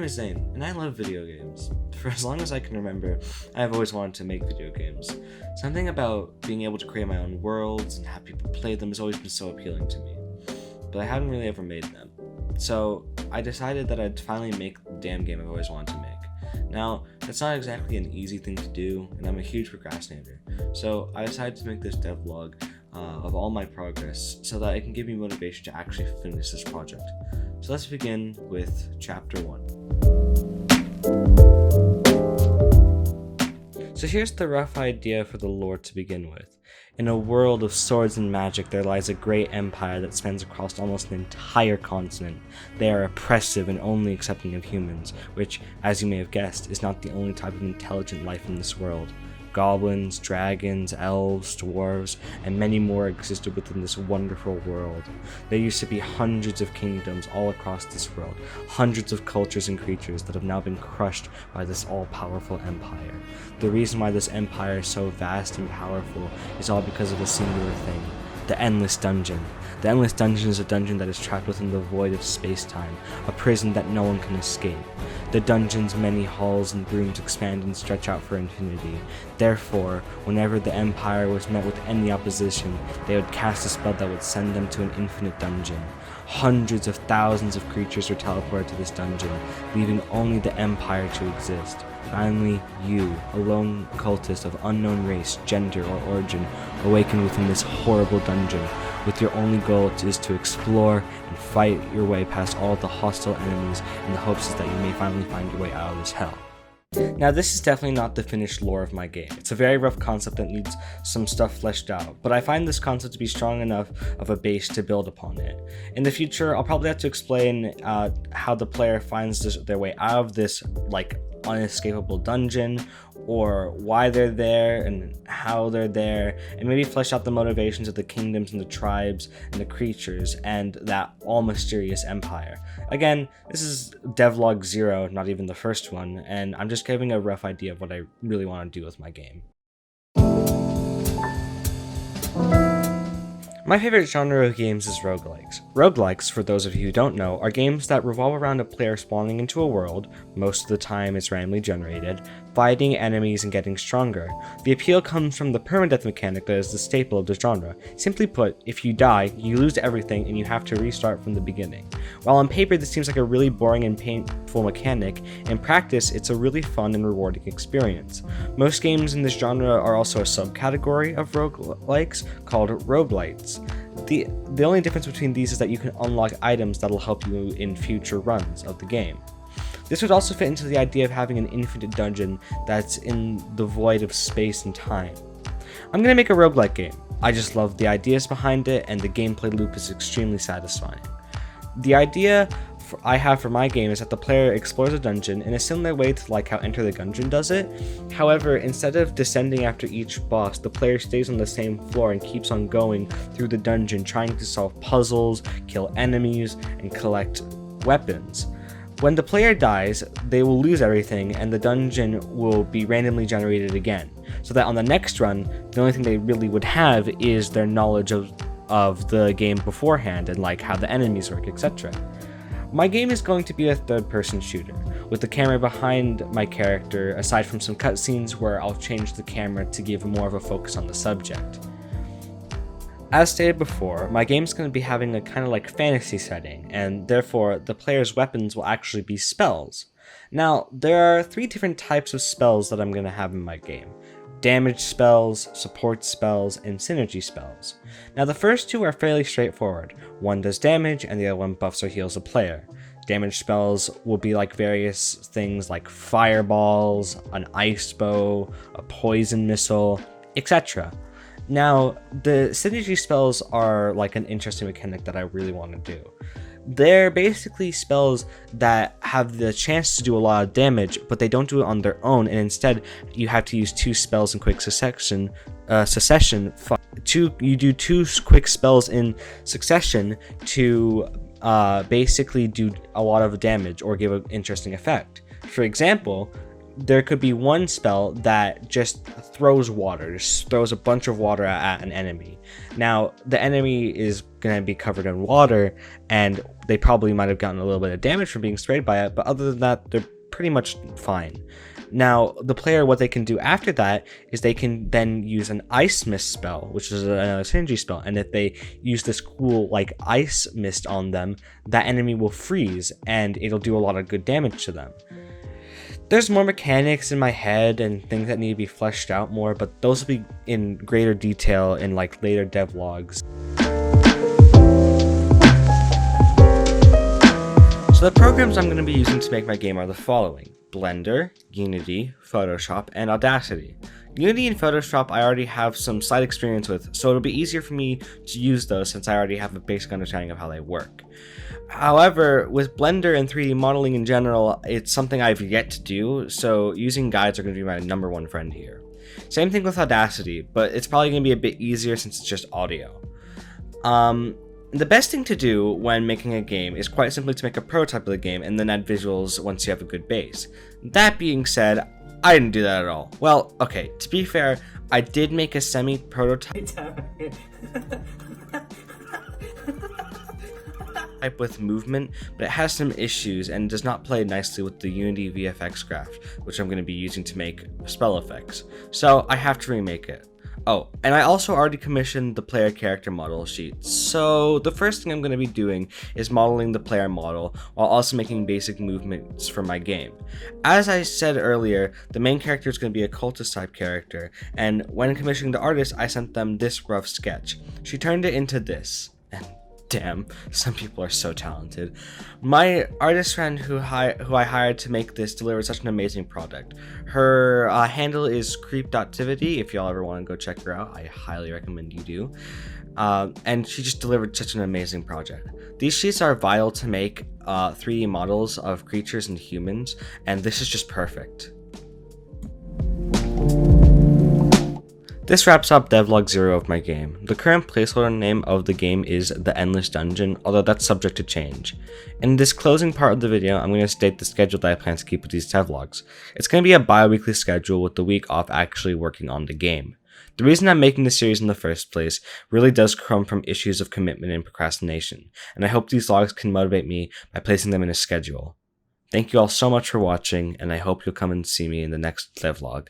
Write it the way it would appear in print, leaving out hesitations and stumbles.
is Zane, and I love video games. For as long as I can remember, I've always wanted to make video games. Something about being able to create my own worlds and have people play them has always been so appealing to me. But I haven't really ever made them. So I decided that I'd finally make the damn game I've always wanted to make. Now, that's not exactly an easy thing to do, and I'm a huge procrastinator. So I decided to make this devlog of all my progress so that it can give me motivation to actually finish this project. So let's begin with chapter 1. So here's the rough idea for the lore to begin with. In a world of swords and magic, there lies a great empire that spans across almost an entire continent. They are oppressive and only accepting of humans, which, as you may have guessed, is not the only type of intelligent life in this world. Goblins, dragons, elves, dwarves, and many more existed within this wonderful world. There used to be hundreds of kingdoms all across this world, hundreds of cultures and creatures that have now been crushed by this all-powerful empire. The reason why this empire is so vast and powerful is all because of a singular thing: the Endless Dungeon. The Endless Dungeon is a dungeon that is trapped within the void of space-time, a prison that no one can escape. The dungeon's many halls and rooms expand and stretch out for infinity. Therefore, whenever the Empire was met with any opposition, they would cast a spell that would send them to an infinite dungeon. Hundreds of thousands of creatures were teleported to this dungeon, leaving only the Empire to exist. Finally, you, a lone cultist of unknown race, gender, or origin, awaken within this horrible dungeon, with your only goal is to explore and fight your way past all the hostile enemies in the hopes that you may finally find your way out of this hell. Now, this is definitely not the finished lore of my game. It's a very rough concept that needs some stuff fleshed out, but I find this concept to be strong enough of a base to build upon it. In the future, I'll probably have to explain how the player finds their way out of this, unescapable dungeon, or why they're there and how they're there, and maybe flesh out the motivations of the kingdoms and the tribes and the creatures and that all-mysterious empire. Again, this is Devlog 0, not even the first one, and I'm just giving a rough idea of what I really want to do with my game. My favorite genre of games is roguelikes. Roguelikes, for those of you who don't know, are games that revolve around a player spawning into a world, most of the time it's randomly generated, fighting enemies and getting stronger. The appeal comes from the permadeath mechanic that is the staple of the genre. Simply put, if you die, you lose everything and you have to restart from the beginning. While on paper this seems like a really boring and painful mechanic, in practice it's a really fun and rewarding experience. Most games in this genre are also a subcategory of roguelikes called roguelites. The only difference between these is that you can unlock items that'll help you in future runs of the game. This would also fit into the idea of having an infinite dungeon that's in the void of space and time. I'm gonna make a roguelike game. I just love the ideas behind it, and the gameplay loop is extremely satisfying. The idea I have for my game is that the player explores a dungeon in a similar way to how Enter the Gungeon does it. However, instead of descending after each boss, the player stays on the same floor and keeps on going through the dungeon, trying to solve puzzles, kill enemies, and collect weapons. When the player dies, they will lose everything and the dungeon will be randomly generated again, so that on the next run, the only thing they really would have is their knowledge of the game beforehand and how the enemies work, etc. My game is going to be a third-person shooter, with the camera behind my character, aside from some cutscenes where I'll change the camera to give more of a focus on the subject. As stated before, my game is going to be having a kind of fantasy setting, and therefore the player's weapons will actually be spells. Now, there are 3 different types of spells that I'm going to have in my game: damage spells, support spells, and synergy spells. Now, the first 2 are fairly straightforward. One does damage, and the other one buffs or heals the player. Damage spells will be various things like fireballs, an ice bow, a poison missile, etc. Now, the synergy spells are an interesting mechanic that I really want to do. They're basically spells that have the chance to do a lot of damage, but they don't do it on their own, and instead you have to use 2 spells in quick succession. You do 2 quick spells in succession to basically do a lot of damage or give an interesting effect. For example, there could be one spell that just throws water, just throws a bunch of water at an enemy. Now, the enemy is going to be covered in water, and they probably might have gotten a little bit of damage from being sprayed by it, but other than that, they're pretty much fine. Now, the player, what they can do after that is they can then use an Ice Mist spell, which is another synergy spell, and if they use this cool, like, Ice Mist on them, that enemy will freeze, and it'll do a lot of good damage to them. There's more mechanics in my head and things that need to be fleshed out more, but those will be in greater detail in, like, later devlogs. So the programs I'm going to be using to make my game are the following: Blender, Unity, Photoshop, and Audacity. Unity and Photoshop I already have some slight experience with, so it'll be easier for me to use those since I already have a basic understanding of how they work. However, with Blender and 3D modeling in general, it's something I've yet to do, so using guides are going to be my number one friend here. Same thing with Audacity, but it's probably going to be a bit easier since it's just audio. The best thing to do when making a game is quite simply to make a prototype of the game and then add visuals once you have a good base. That being said, I didn't do that at all. Well, okay, to be fair, I did make a semi-prototype with movement, but it has some issues and does not play nicely with the Unity VFX graph, which I'm going to be using to make spell effects. So I have to remake it. Oh, and I also already commissioned the player character model sheet, so the first thing I'm going to be doing is modeling the player model while also making basic movements for my game. As I said earlier, the main character is going to be a cultist type character, and when commissioning the artist, I sent them this rough sketch. She turned it into this, and damn, some people are so talented. My artist friend who I hired to make this delivered such an amazing product. Her handle is creep.tivity. If y'all ever want to go check her out, I highly recommend you do. And she just delivered such an amazing project. These sheets are vital to make 3D models of creatures and humans, and this is just perfect. This wraps up Devlog 0 of my game. The current placeholder name of the game is The Endless Dungeon, although that's subject to change. In this closing part of the video, I'm going to state the schedule that I plan to keep with these devlogs. It's going to be a bi-weekly schedule with the week off actually working on the game. The reason I'm making this series in the first place really does come from issues of commitment and procrastination, and I hope these vlogs can motivate me by placing them in a schedule. Thank you all so much for watching, and I hope you'll come and see me in the next devlog.